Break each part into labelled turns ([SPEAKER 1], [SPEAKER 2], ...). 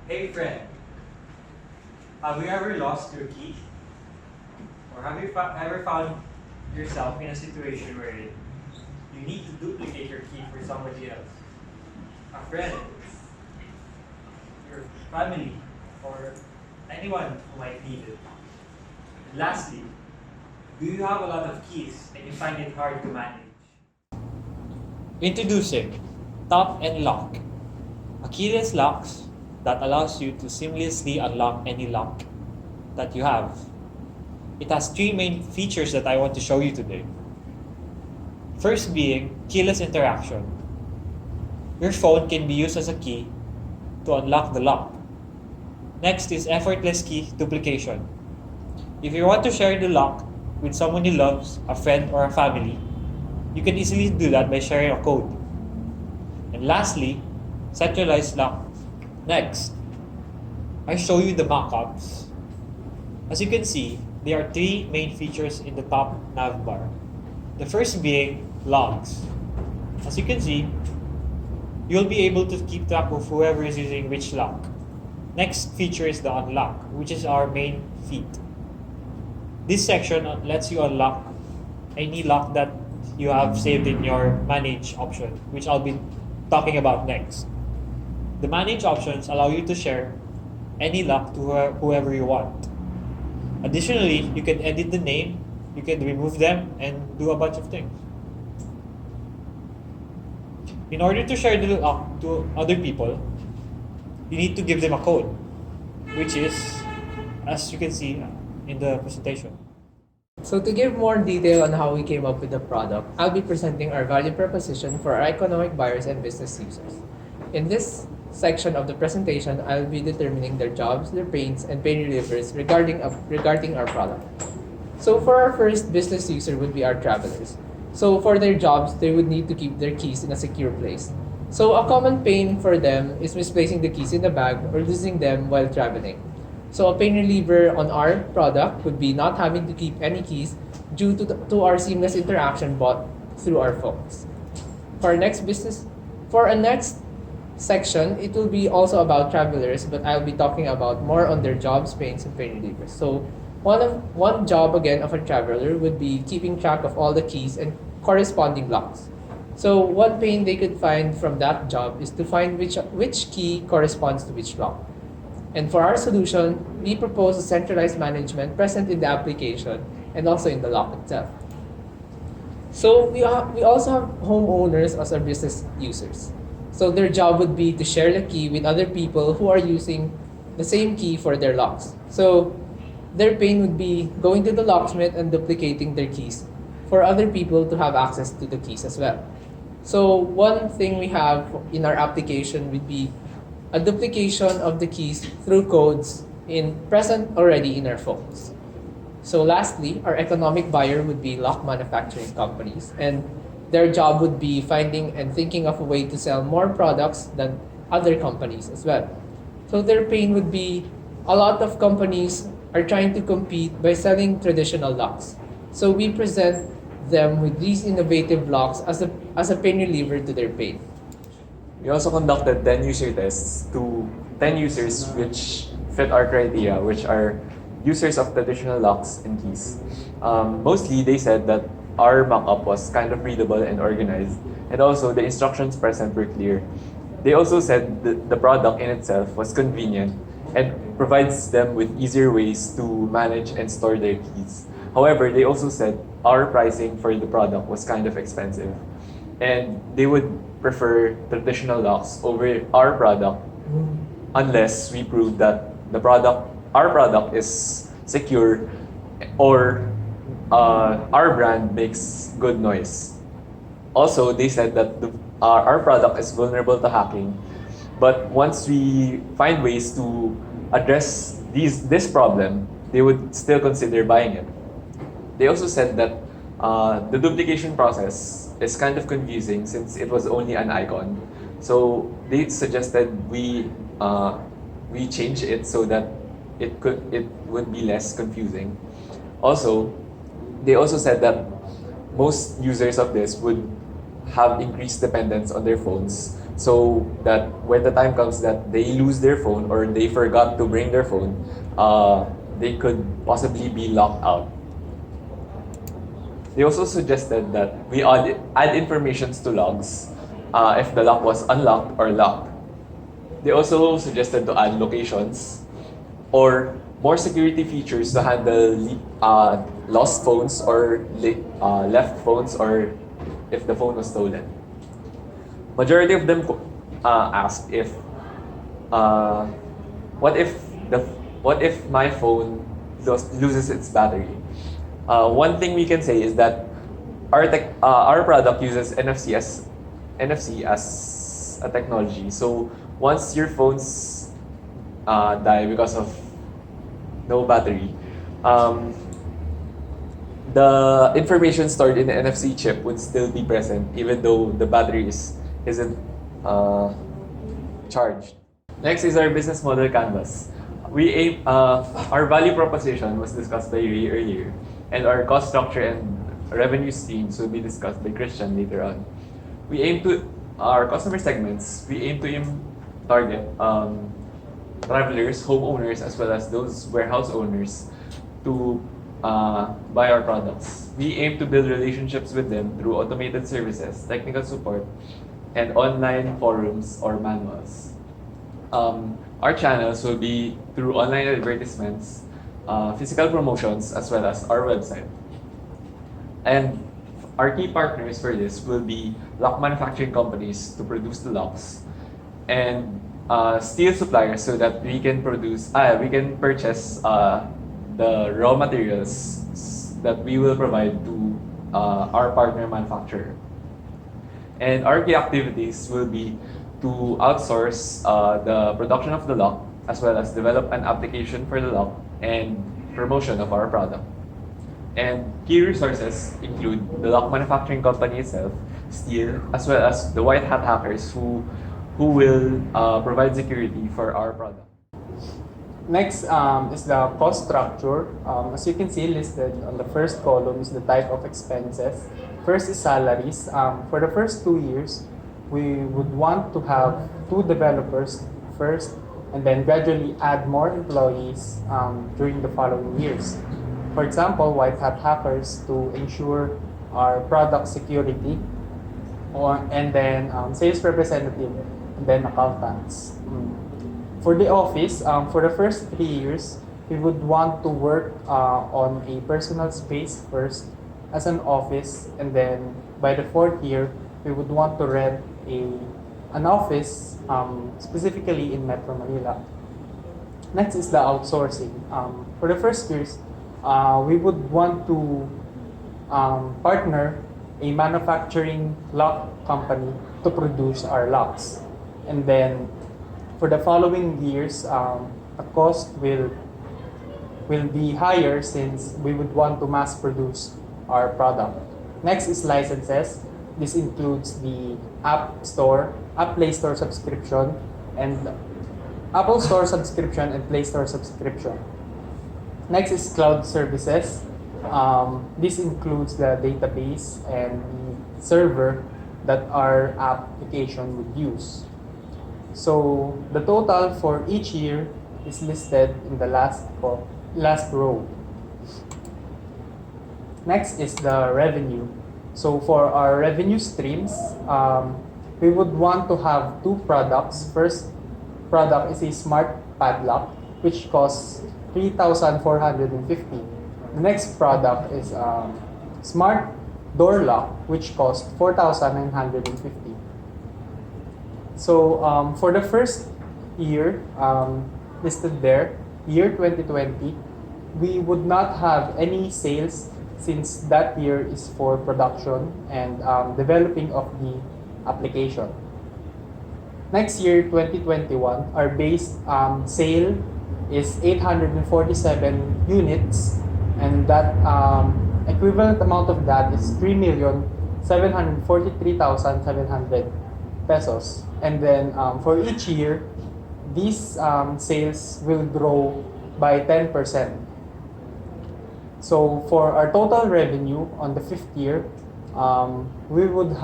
[SPEAKER 1] Hey friend, have you ever lost your key? Or have you ever found yourself in a situation where you need to duplicate your key for somebody else? A friend, your family, or anyone who might need it. And lastly, do you have a lot of keys and you find it hard to manage? Introducing Top and Lock, a keyless locks that allows you to seamlessly unlock any lock that you have. It has three main features that I want to show you today. First being keyless interaction. Your phone can be used as a key to unlock the lock. Next is effortless key duplication. If you want to share the lock with someone you love, a friend or a family, you can easily do that by sharing a code. And lastly, centralized lock. Next, I show you the mockups. As you can see, there are three main features in the top nav bar. The first being logs. As you can see, you'll be able to keep track of whoever is using which lock. Next feature is the unlock, which is our main feat. This section lets you unlock any lock that you have saved in your manage option, which I'll be talking about next. The manage options allow you to share any lock to whoever you want. Additionally, you can edit the name, you can remove them, and do a bunch of things. In order to share the lock to other people, you need to give them a code, which is, as you can see in the presentation.
[SPEAKER 2] So to give more detail on how we came up with the product, I'll be presenting our value proposition for our economic buyers and business users. In this section of the presentation, I'll be determining their jobs, their pains, and pain relievers regarding our product. So for our first business user would be our travelers. So for their jobs, they would need to keep their keys in a secure place. So a common pain for them is misplacing the keys in the bag or losing them while traveling. So a pain reliever on our product would be not having to keep any keys due to our seamless interaction bought through our phones. For our next section, it will be also about travelers, but I'll be talking about more on their jobs, pains, and pain relievers. So one job again of a traveler would be keeping track of all the keys and corresponding locks. So one pain they could find from that job is to find which key corresponds to which lock. And for our solution, we propose a centralized management present in the application and also in the lock itself. So we also have homeowners as our business users. So their job would be to share the key with other people who are using the same key for their locks. So their pain would be going to the locksmith and duplicating their keys for other people to have access to the keys as well. So one thing we have in our application would be a duplication of the keys through codes present already in our phones. So lastly, our economic buyer would be lock manufacturing companies, and their job would be finding and thinking of a way to sell more products than other companies as well. So their pain would be a lot of companies are trying to compete by selling traditional locks. So we present them with these innovative locks as a pain reliever to their pain.
[SPEAKER 3] We also conducted 10 user tests to 10 users which fit our criteria, which are users of traditional locks and keys. Mostly, they said that our mockup was kind of readable and organized, and also the instructions present were clear. They also said the product in itself was convenient and provides them with easier ways to manage and store their keys. However, they also said our pricing for the product was kind of expensive, and they would prefer traditional locks over our product unless we prove that our product is secure, or our brand makes good noise. Also, they said that our product is vulnerable to hacking, but once we find ways to address this problem, they would still consider buying it. They also said that the duplication process is kind of confusing since it was only an icon. So they suggested we change it so that it would be less confusing. Also, they also said that most users of this would have increased dependence on their phones so that when the time comes that they lose their phone or they forgot to bring their phone, they could possibly be locked out. They also suggested that we add informations to logs if the lock was unlocked or locked. They also suggested to add locations or more security features to handle lost phones or left phones or if the phone was stolen. Majority of them asked if what if what if my phone loses its battery? One thing we can say is that our product uses NFC as a technology. So once your phones die because of no battery, the information stored in the NFC chip would still be present even though the battery isn't charged. Next is our business model canvas. Our value proposition was discussed by Ray earlier, and our cost structure and revenue streams will be discussed by Christian later on. Our customer segments, we aim to target travelers, homeowners, as well as those warehouse owners to buy our products. We aim to build relationships with them through automated services, technical support, and online forums or manuals. Our channels will be through online advertisements, physical promotions, as well as our website. And our key partners for this will be lock manufacturing companies to produce the locks, and steel suppliers so that we can purchase the raw materials that we will provide to our partner manufacturer. And our key activities will be to outsource the production of the lock, as well as develop an application for the lock and promotion of our product. And key resources include the lock manufacturing company itself, Steel, as well as the white hat hackers who will provide security for our product.
[SPEAKER 4] Next is the cost structure. As you can see listed on the first column is the type of expenses. First is salaries. For the first 2 years, we would want to have 2 developers first and then gradually add more employees during the following years. For example, white hat hackers to ensure our product security, and then sales representative, and then accountants. For the office, for the first 3 years, we would want to work on a personal space first as an office, and then by the 4th year, we would want to rent an office specifically in Metro Manila. Next is the outsourcing. For the first years, we would want to partner a manufacturing lock company to produce our locks. And then for the following years, the cost will be higher since we would want to mass produce our product. Next is licenses. This includes the App Play Store subscription, and Apple Store subscription and Play Store subscription. Next is cloud services. This includes the database and the server that our application would use. So the total for each year is listed in the last row. Next is the revenue. So for our revenue streams, we would want to have 2 products. First product is a smart padlock, which costs 3,450. The next product is smart door lock, which costs 4,950. So for the first year listed there, year 2020, we would not have any sales since that year is for production and developing of the application. Next year, 2021, our base sale is 847 units, and that equivalent amount of that is 3,743,700 pesos. And then for each year, these sales will grow by 10%. So for our total revenue on the 5th year, we would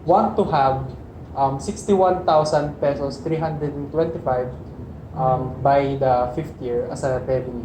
[SPEAKER 4] want to have 61,000 pesos 325 by the fifth year as a revenue.